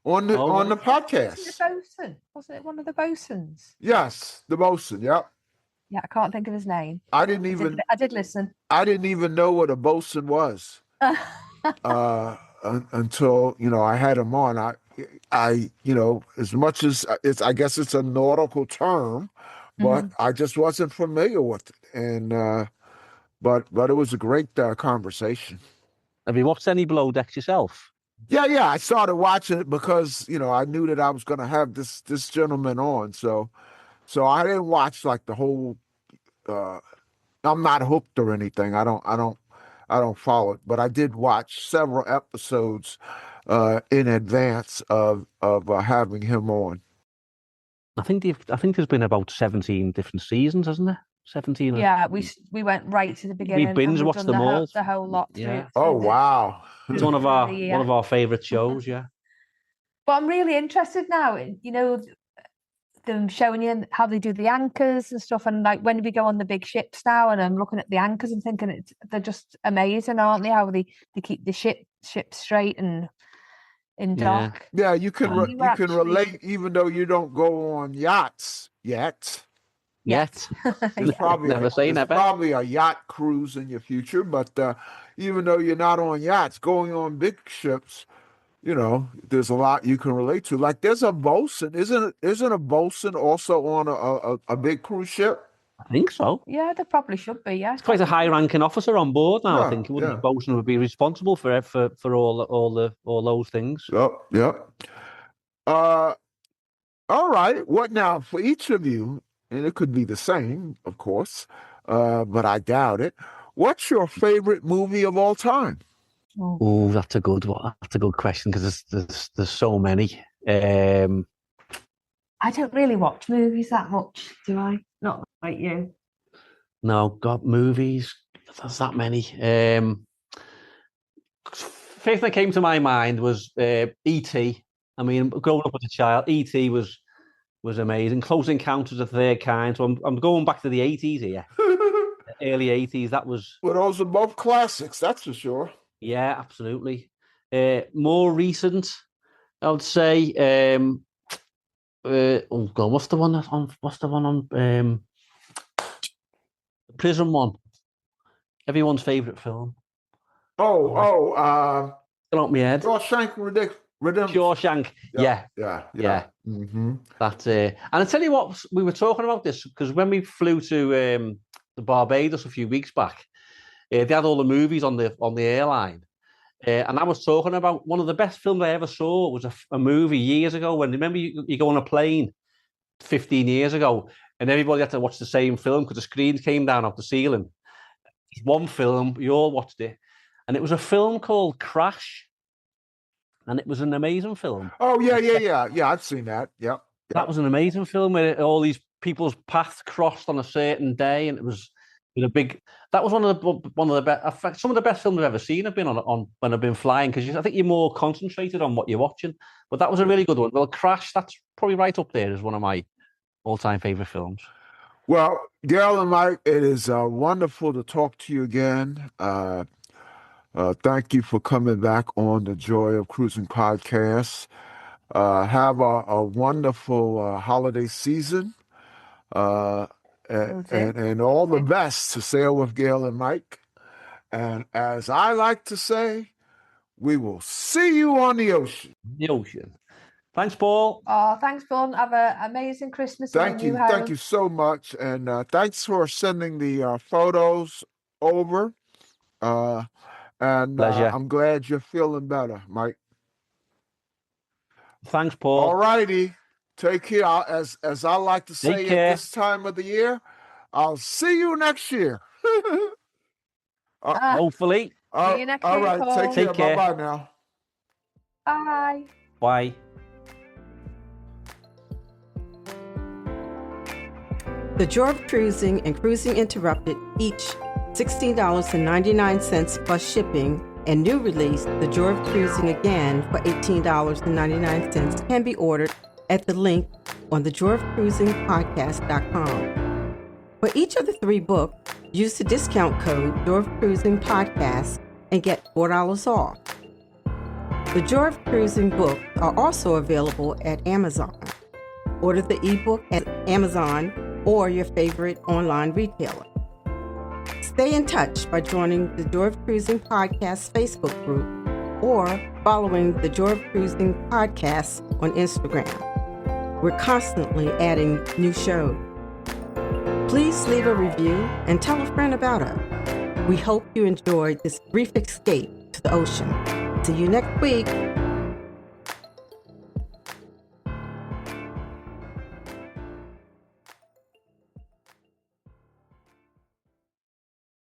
on the podcast. Was it the bosun? Wasn't it one of the bosuns? Yes, the bosun. Yep. Yeah, I can't think of his name. I did listen. I didn't even know what a bosun was until I had him on. I as much as I guess it's a nautical term, but I just wasn't familiar with it, and but it was a great conversation. Have you watched any Below Decks yourself? Yeah. I started watching it because I knew that I was going to have this gentleman on, so I didn't watch like the whole. I'm not hooked or anything. I don't follow it, but I did watch several episodes in advance of having him on. I think there's been about 17 different seasons, hasn't there? 17. Yeah, we went right to the beginning. We binge watched them all. The whole lot. Yeah. Oh wow! It's one of our favourite shows. Yeah. But I'm really interested now in them showing you how they do the anchors and stuff, and like when we go on the big ships now, and I'm looking at the anchors and thinking they're just amazing, aren't they? How they keep the ship straight and in dock. Yeah, you can relate even though you don't go on yachts yet. It's probably a yacht cruise in your future, but even though you're not on yachts, going on big ships, there's a lot you can relate to. Like there's a bosun, isn't a bosun also on a big cruise ship? I think so. Yeah, there probably should be. Yeah, it's quite a high-ranking officer on board now. I think the bosun would be responsible for all those things. Yep. All right. What now for each of you? And it could be the same, of course, but I doubt it. What's your favorite movie of all time? Oh, that's a good one. That's a good question because there's so many. I don't really watch movies that much, do I? Not like you. No, got movies. There's that many. First that came to my mind was E.T. I mean, growing up as a child, E.T. was amazing. Close Encounters of the Third Kind. So I'm going back to the 80s here. Early 80s. That was... Well, those are both classics, that's for sure. Yeah, absolutely. More recent, I would say... oh God, what's the one on the prison one? Everyone's favourite film. Still on my head. Shawshank Redemption. Shawshank. Yeah. Mm-hmm. That's and I tell you what, we were talking about this because when we flew to the Barbados a few weeks back, they had all the movies on the airline, And I was talking about one of the best films I ever saw was a movie years ago. When remember you go on a plane 15 years ago, and everybody had to watch the same film because the screen came down off the ceiling. One film, we all watched it, and it was a film called Crash, and it was an amazing film. Oh yeah. I've seen that. Yep. That was an amazing film where all these people's paths crossed on a certain day, and it was a big. That was one of the best. Some of the best films I've ever seen have been on when I've been flying, because I think you're more concentrated on what you're watching. But that was a really good one. Well, Crash, that's probably right up there as one of my all-time favorite films. Well, Gail and Mike, it is wonderful to talk to you again. Thank you for coming back on the Joy of Cruising podcast. Have a wonderful holiday season, and all the best to sail with Gail and Mike. And as I like to say, we will see you on the ocean. The ocean. Thanks, Paul. Oh, thanks, Paul. Have an amazing Christmas. Thank you. Thank you so much. And thanks for sending the photos over. And Pleasure. I'm glad you're feeling better, Mike. Thanks, Paul. All righty. Take care. As I like to say at this time of the year, I'll see you next year. Hopefully. See you next year, all right. Paul. Take care. Care. Bye-bye now. Bye. Bye. The Joy of Cruising and Cruising Interrupted, each $16.99 plus shipping, and new release, The Joy of Cruising Again for $18.99, can be ordered at the link on thejoyofcruisingpodcast.com. For each of the 3 books, use the discount code Joy of Cruising Podcast and get $4 off. The Joy of Cruising books are also available at Amazon. Order the ebook at Amazon or your favorite online retailer. Stay in touch by joining the Joy of Cruising Podcast Facebook group or following the Joy of Cruising Podcast on Instagram. We're constantly adding new shows. Please leave a review and tell a friend about us. We hope you enjoyed this brief escape to the ocean. See you next week.